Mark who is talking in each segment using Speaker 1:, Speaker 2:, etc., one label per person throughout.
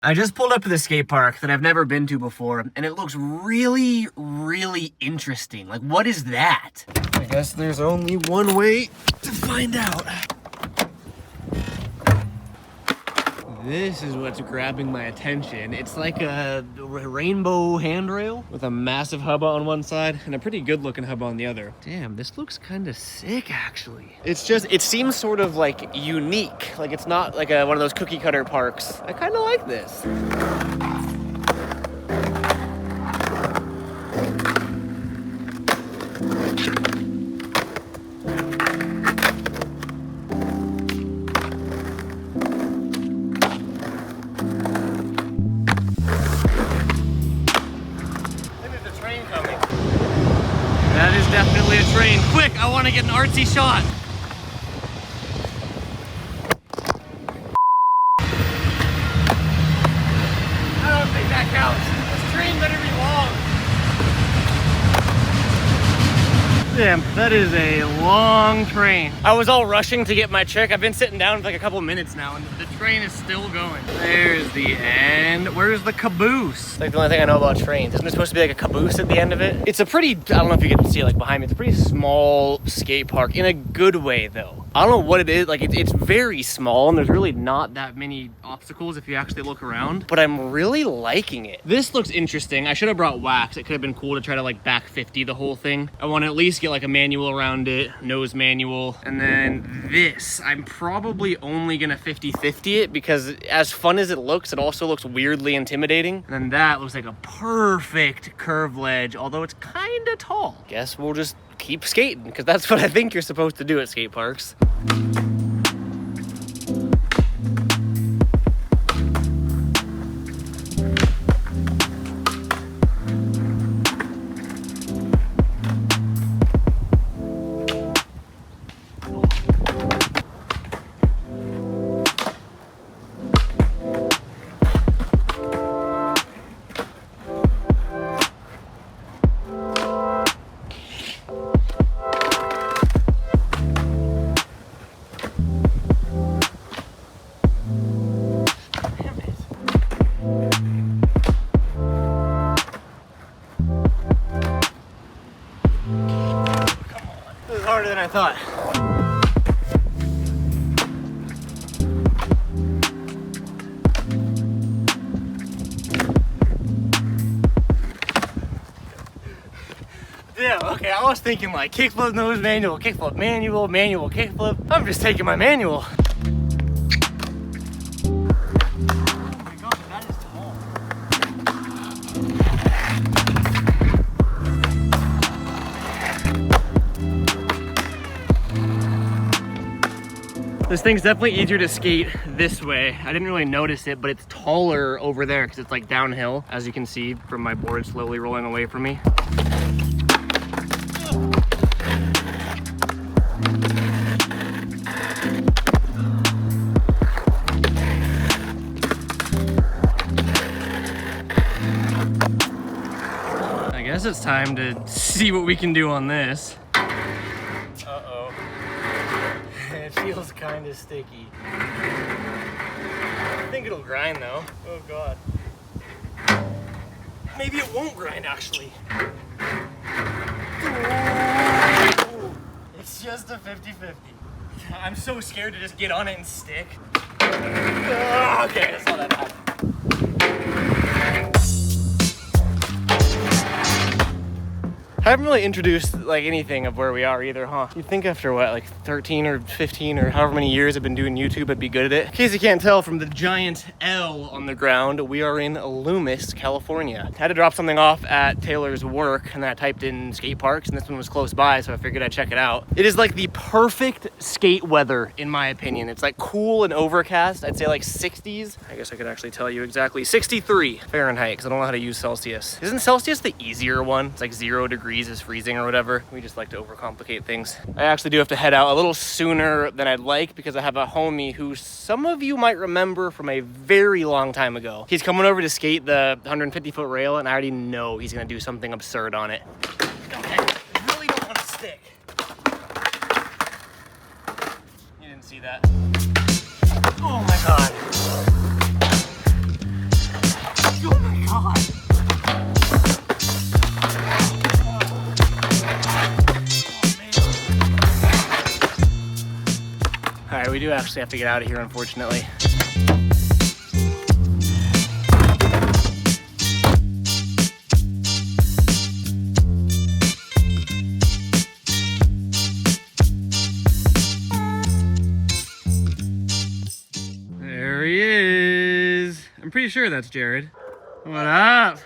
Speaker 1: I just pulled up to the skate park that I've never been to before, and it looks really, really interesting. Like, what is that? I guess there's only one way to find out. This is what's grabbing my attention. It's like a rainbow handrail with a massive hub on one side and a pretty good looking hub on the other. Damn, this looks kind of sick actually. It's just, it seems sort of like unique. Like it's not like one of those cookie cutter parks. I kind of like this. That is definitely a train. Quick, I want to get an artsy shot. I don't think that counts. This train better be long. Damn, that is a long train. I was all rushing to get my trick. I've been sitting down for like a couple minutes now and the train is still going. There's the end. Where's the caboose? Like the only thing I know about trains. Isn't there supposed to be like a caboose at the end of it? It's a pretty, I don't know if you can see it like behind me. It's a pretty small skate park in a good way though. I don't know what it is. Like it's very small and there's really not that many obstacles if you actually look around, but I'm really liking it. This looks interesting. I should have brought wax. It could have been cool to try to like back 50 the whole thing. I want to at least get like a manual around it, nose manual. And then this, I'm probably only gonna 50-50 it because as fun as it looks, it also looks weirdly intimidating. And then that looks like a perfect curve ledge, although it's kind of tall. Guess we'll just keep skating because that's what I think you're supposed to do at skate parks. Harder than I thought. Yeah, okay, I was thinking like kickflip, nose manual, kickflip, manual, manual, kickflip. I'm just taking my manual. This thing's definitely easier to skate this way. I didn't really notice it, but it's taller over there because it's like downhill, as you can see from my board slowly rolling away from me. I guess it's time to see what we can do on this. It feels kind of sticky. I think it'll grind though. Oh God. Maybe it won't grind actually. It's just a 50-50. I'm so scared to just get on it and stick. Okay, that's not that bad. I haven't really introduced like anything of where we are either, huh? You'd think after what, like 13 or 15 or however many years I've been doing YouTube, I'd be good at it. In case you can't tell from the giant L on the ground, we are in Loomis, California. I had to drop something off at Taylor's work and then I typed in skate parks and this one was close by, so I figured I'd check it out. It is like the perfect skate weather in my opinion. It's like cool and overcast. I'd say like 60s. I guess I could actually tell you exactly. 63 Fahrenheit because I don't know how to use Celsius. Isn't Celsius the easier one? It's like 0 degrees is freezing or whatever. We just like to overcomplicate things. I actually do have to head out a little sooner than I'd like because I have a homie who some of you might remember from a very long time ago. He's coming over to skate the 150-foot rail and I already know he's gonna do something absurd on it. Okay, I really don't want to stick. You didn't see that. Oh my God. do actually have to get out of here, unfortunately. There he is. I'm pretty sure that's Jared. What up?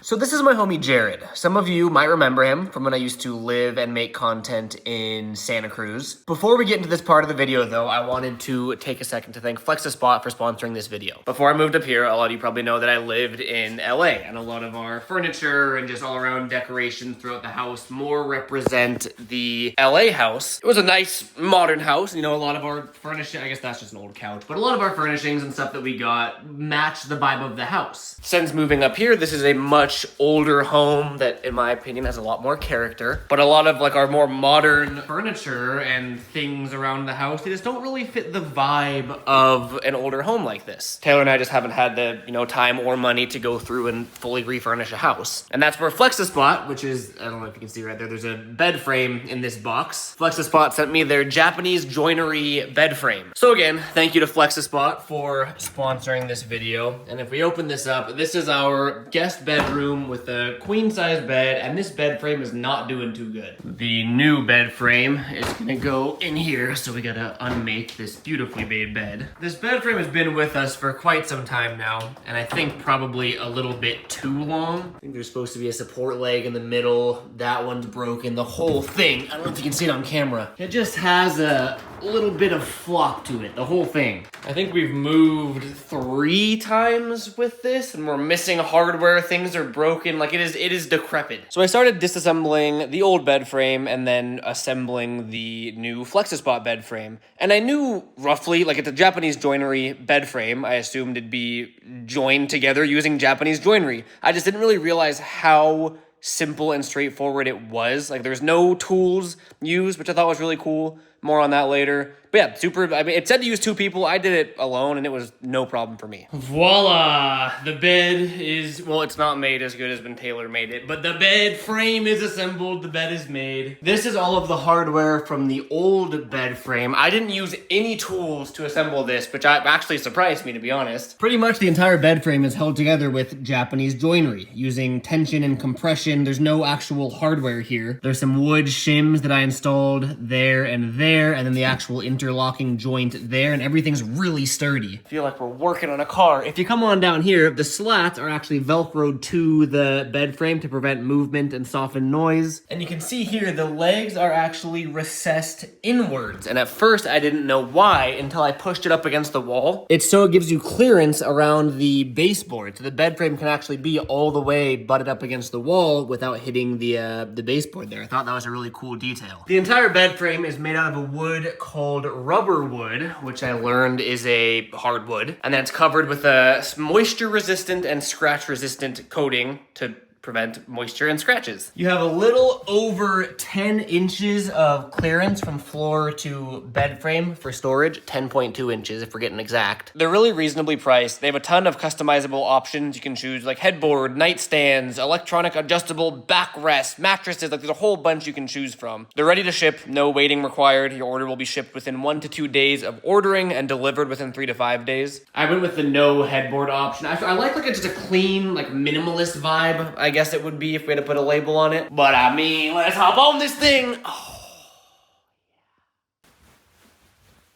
Speaker 1: So this is my homie Jared. Some of you might remember him from when I used to live and make content in Santa Cruz. Before we get into this part of the video though, I wanted to take a second to thank FlexiSpot for sponsoring this video. Before I moved up here, a lot of you probably know that I lived in LA, and a lot of our furniture and just all around decorations throughout the house more represent the LA house. It was a nice modern house. You know, a lot of our furnishing, I guess that's just an old couch, but a lot of our furnishings and stuff that we got match the vibe of the house. Since moving up here, this is a much older home that, in my opinion, has a lot more character. But a lot of like our more modern furniture and things around the house, they just don't really fit the vibe of an older home like this. Taylor and I just haven't had the, you know, time or money to go through and fully refurnish a house. And that's where FlexiSpot, which is, I don't know if you can see right there, there's a bed frame in this box. FlexiSpot sent me their Japanese joinery bed frame. So again, thank you to FlexiSpot for sponsoring this video. And if we open this up, this is our guest bedroom with a queen size bed, and this bed frame is not doing too good. The new bed frame is gonna go in here, so we gotta unmake this beautifully made bed. This bed frame has been with us for quite some time now, and I think probably a little bit too long. I think there's supposed to be a support leg in the middle. That one's broken. The whole thing, I don't know if you can see it on camera, it just has a little bit of flop to it, the whole thing. I think we've moved 3 times with this, and we're missing hardware. Things are broken, like it is decrepit. So I started disassembling the old bed frame and then assembling the new FlexiSpot bed frame. And I knew roughly, like it's a Japanese joinery bed frame, I assumed it'd be joined together using Japanese joinery. I just didn't really realize how simple and straightforward it was. Like there's no tools used, which I thought was really cool. More on that later. But yeah, super, I mean, it said to use 2 people. I did it alone, and it was no problem for me. Voila! The bed is, well, it's not made as good as when Taylor made it, but the bed frame is assembled, the bed is made. This is all of the hardware from the old bed frame. I didn't use any tools to assemble this, which actually surprised me, to be honest. Pretty much the entire bed frame is held together with Japanese joinery, using tension and compression. There's no actual hardware here. There's some wood shims that I installed there, and then the actual interlocking joint there, and everything's really sturdy. I feel like we're working on a car. If you come on down here, the slats are actually Velcroed to the bed frame to prevent movement and soften noise. And you can see here, the legs are actually recessed inwards. And at first, I didn't know why until I pushed it up against the wall. It's so it gives you clearance around the baseboard. So the bed frame can actually be all the way butted up against the wall without hitting the baseboard there. I thought that was a really cool detail. The entire bed frame is made out of a wood called rubber wood, which I learned is a hardwood, and then it's covered with a moisture resistant and scratch resistant coating to prevent moisture and scratches. You have a little over 10 inches of clearance from floor to bed frame for storage, 10.2 inches if we're getting exact. They're really reasonably priced. They have a ton of customizable options. You can choose like headboard, nightstands, electronic adjustable backrest, mattresses, like there's a whole bunch you can choose from. They're ready to ship, no waiting required. Your order will be shipped within 1 to 2 days of ordering and delivered within 3 to 5 days. I went with the no headboard option. I like just a clean, like minimalist vibe, I guess it would be if we had to put a label on it. But I mean, let's hop on this thing. Oh,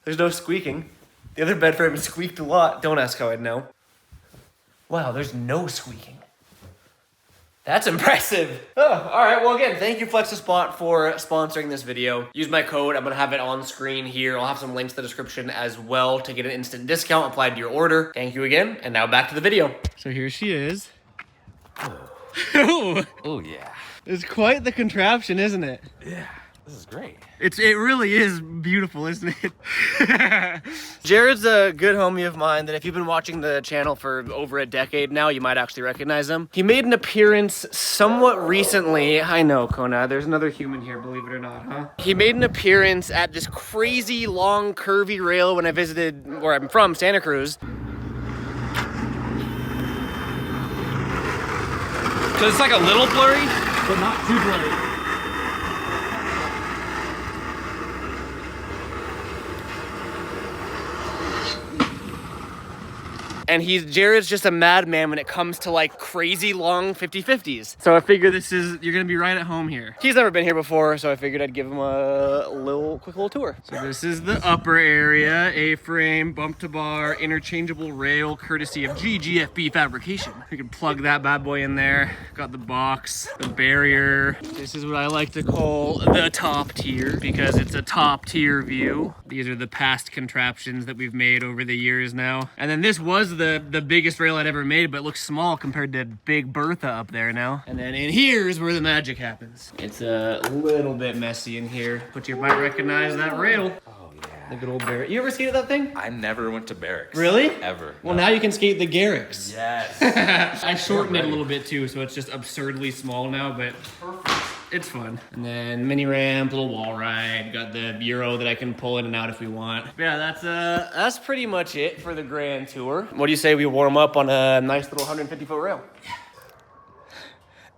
Speaker 1: there's no squeaking. The other bed frame squeaked a lot. Don't ask how I'd know. Wow, there's no squeaking. That's impressive. Oh, all right, well again, thank you FlexiSpot for sponsoring this video. Use my code, I'm gonna have it on screen here. I'll have some links in the description as well to get an instant discount applied to your order. Thank you again, and now back to the video. So here she is.
Speaker 2: Oh yeah.
Speaker 1: It's quite the contraption, isn't it?
Speaker 2: Yeah. This is great.
Speaker 1: It really is beautiful, isn't it? Jared's a good homie of mine that if you've been watching the channel for over a decade now, you might actually recognize him. He made an appearance somewhat recently. I know, Kona, there's another human here, believe it or not, huh? He made an appearance at this crazy long curvy rail when I visited where I'm from, Santa Cruz.
Speaker 2: So it's like a little blurry,
Speaker 1: But not too blurry. and Jared's just a madman when it comes to like crazy long 50/50s. So I figure you're gonna be right at home here. He's never been here before, so I figured I'd give him a quick little tour. So this is the upper area, A-frame, bump to bar, interchangeable rail, courtesy of GGFB Fabrication. You can plug that bad boy in there. Got the box, the barrier. This is what I like to call the top tier because it's a top tier view. These are the past contraptions that we've made over the years now. And then this was the biggest rail I'd ever made, but it looks small compared to Big Bertha up there now. And then in here is where the magic happens. It's a little bit messy in here, but you might recognize that rail.
Speaker 2: Oh yeah.
Speaker 1: The good old Barrett. You ever skated that thing?
Speaker 2: I never went to barracks.
Speaker 1: Really?
Speaker 2: Ever.
Speaker 1: Well, now you can skate the Garricks.
Speaker 2: Yes.
Speaker 1: I shortened it a little bit too, so it's just absurdly small now, but it's fun. And then mini ramp, little wall ride. Got the bureau that I can pull in and out if we want. But yeah, that's pretty much it for the grand tour. What do you say we warm up on a nice little 150-foot rail?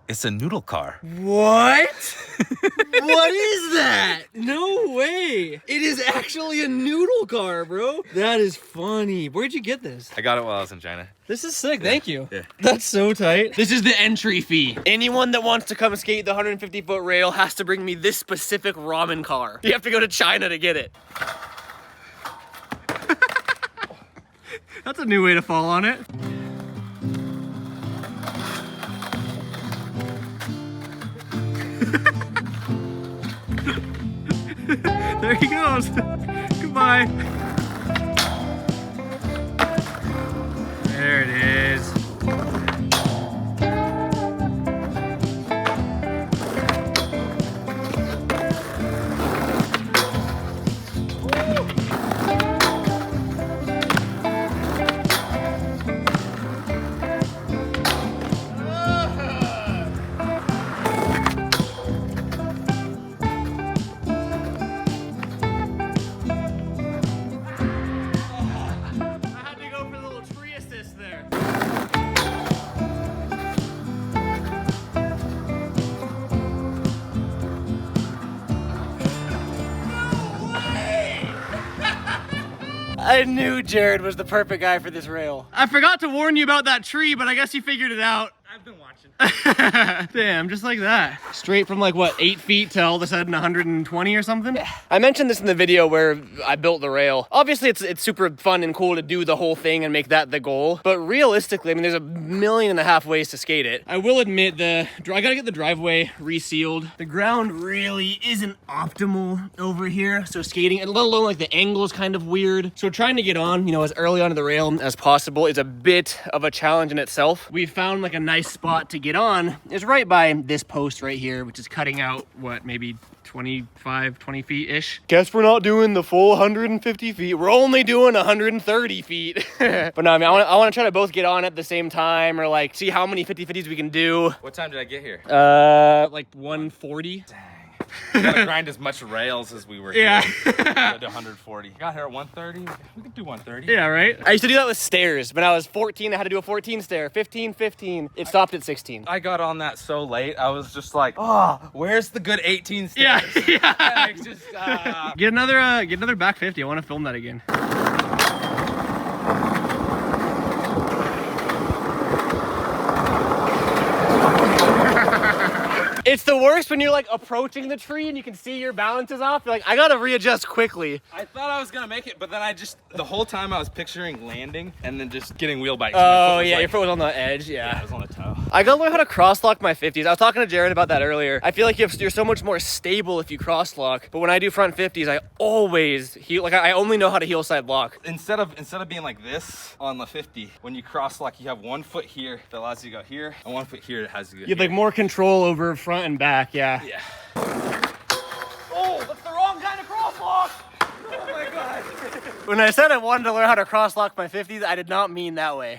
Speaker 2: It's a noodle car.
Speaker 1: What? What is that? No way. It is actually a noodle car, bro. That is funny. Where'd you get this?
Speaker 2: I got it while I was in China.
Speaker 1: This is sick. Thank you.
Speaker 2: Yeah.
Speaker 1: That's so tight. This is the entry fee. Anyone that wants to come skate the 150-foot rail has to bring me this specific ramen car. You have to go to China to get it. That's a new way to fall on it. There he goes. Goodbye. There it is. I knew Jared was the perfect guy for this rail. I forgot to warn you about that tree, but I guess you figured it out. I've been watching. Damn, just like that. Straight from like what, 8 feet to all of a sudden 120 or something? I mentioned this in the video where I built the rail. Obviously it's super fun and cool to do the whole thing and make that the goal. But realistically, I mean, there's 1.5 million ways to skate it. I will admit I gotta get the driveway resealed. The ground really isn't optimal over here. So skating, and let alone like the angle is kind of weird. So trying to get on, as early onto the rail as possible is a bit of a challenge in itself. We found like a nice spot to get on is right by this post right here, which is cutting out what, maybe 20 feet-ish. Guess we're not doing the full 150 feet. We're only doing 130 feet. But no, I mean, I want to try to both get on at the same time or like see how many 50/50s we can do.
Speaker 2: What time did I get here?
Speaker 1: Like 1:40.
Speaker 2: Dang. We gotta grind as much rails as we were here.
Speaker 1: Yeah.
Speaker 2: To 140. Got here at 130. We could do 130.
Speaker 1: Yeah, right? I used to do that with stairs. When I was 14, I had to do a 14 stair. 15, 15. It stopped at 16.
Speaker 2: I got on that so late. I was just like, oh, where's the good 18 stairs?
Speaker 1: Yeah.
Speaker 2: Just,
Speaker 1: Get another back 50. I want to film that again. It's the worst when you're like approaching the tree and you can see your balance is off. You're like, I gotta readjust quickly.
Speaker 2: I thought I was gonna make it, but then the whole time I was picturing landing and then just getting wheel bikes.
Speaker 1: Oh yeah, your foot was on the edge, yeah.
Speaker 2: It was on a toe.
Speaker 1: I gotta learn how to cross lock my 50s. I was talking to Jared about that earlier. I feel like you're so much more stable if you cross lock, but when I do front 50s, I always heel, like I only know how to heel side lock.
Speaker 2: Instead of being like this on the 50, when you cross lock, you have 1 foot here that allows you to go here, and 1 foot here that has you to go
Speaker 1: You have like more control over front and back, yeah.
Speaker 2: Yeah.
Speaker 1: Oh, that's the wrong kind of crosswalk! Oh my god. When I said I wanted to learn how to crosslock my 50s, I did not mean that way.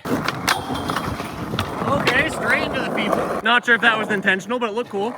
Speaker 1: Okay, straight into the feet. Not sure if that was intentional, but it looked cool.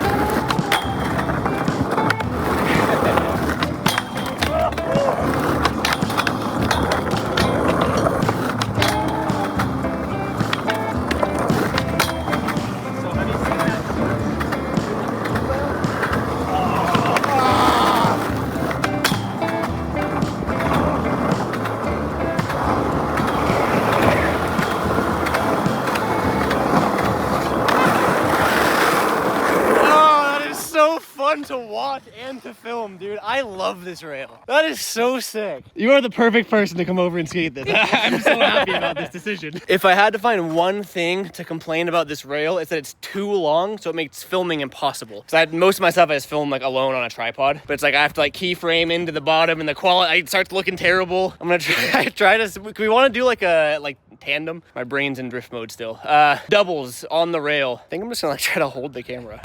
Speaker 1: fun to watch and to film, dude. I love this rail. That is so sick. You are the perfect person to come over and skate this. I'm so happy about this decision. If I had to find one thing to complain about this rail, it's that it's too long, so it makes filming impossible. Because most of my stuff I just film like alone on a tripod, but it's like I have to like keyframe into the bottom, and the quality it starts looking terrible. I'm gonna try to. We want to do like a tandem. My brain's in drift mode still. Doubles on the rail. I think I'm just gonna like try to hold the camera.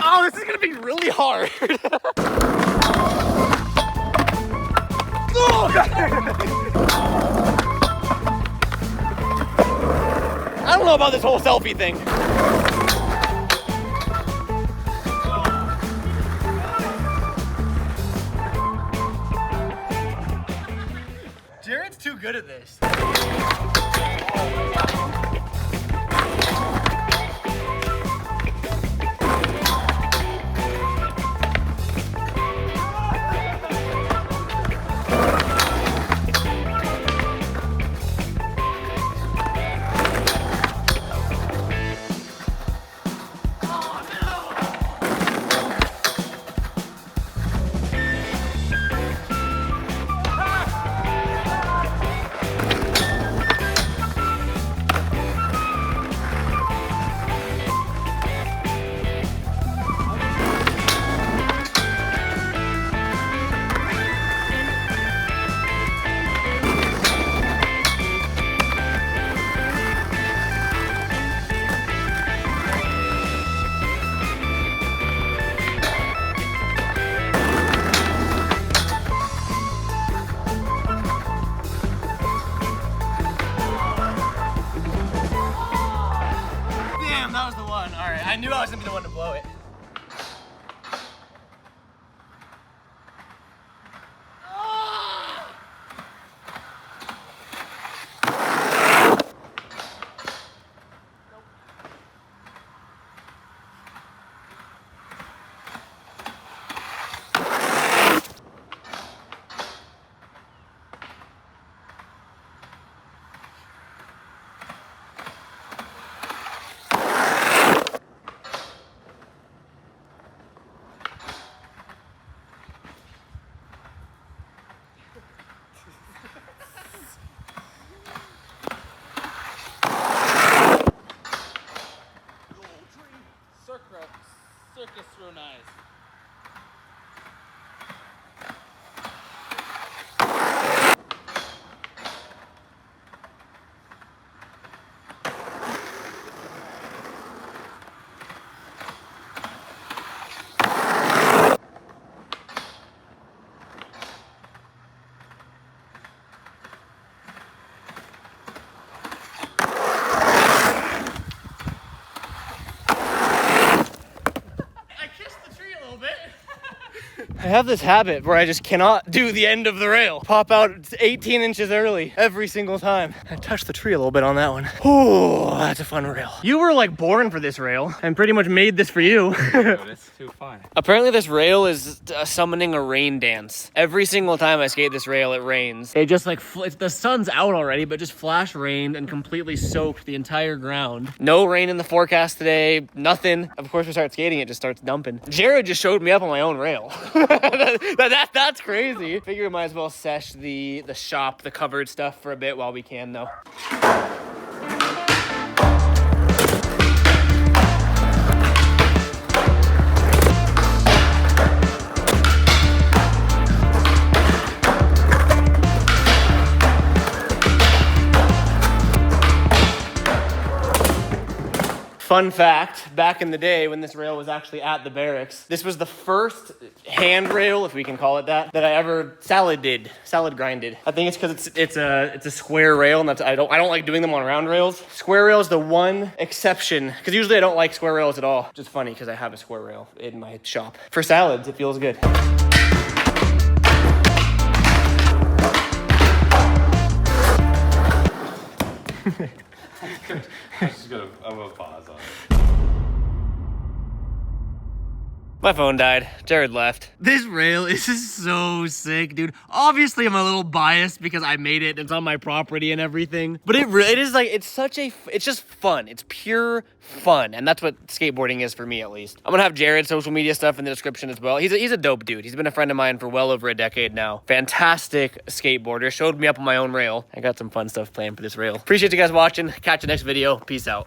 Speaker 1: Oh, this is gonna be really hard. Oh, God. I don't know about this whole selfie thing. Jared's too good at this. That was the one. All right, I knew I was gonna be the one to blow it.
Speaker 2: Circus throw nice.
Speaker 1: I have this habit where I just cannot do the end of the rail. Pop out 18 inches early every single time. I touched the tree a little bit on that one. Oh, that's a fun rail. You were like born for this rail and pretty much made this for you.
Speaker 2: It's too fun.
Speaker 1: Apparently this rail is summoning a rain dance. Every single time I skate this rail, it rains. It just like, the sun's out already, but just flash rained and completely soaked the entire ground. No rain in the forecast today, nothing. Of course, we start skating, it just starts dumping. Jared just showed me up on my own rail. That's crazy. Figure we might as well sesh the shop, the covered stuff for a bit while we can though. Fun fact, back in the day when this rail was actually at the barracks, this was the first handrail, if we can call it that I ever salad grinded. I think it's because it's a square rail, and I don't like doing them on round rails. Square rail is the one exception, because usually I don't like square rails at all. Which is funny because I have a square rail in my shop. For salads, it feels good.
Speaker 2: I'm just gonna pause on it.
Speaker 1: My phone died. Jared left. This rail is so sick, dude. Obviously, I'm a little biased because I made it. It's on my property and everything. But it is like, it's just fun. It's pure fun. And that's what skateboarding is for me, at least. I'm gonna have Jared's social media stuff in the description as well. He's a dope dude. He's been a friend of mine for well over a decade now. Fantastic skateboarder. Showed me up on my own rail. I got some fun stuff planned for this rail. Appreciate you guys watching. Catch you next video. Peace out.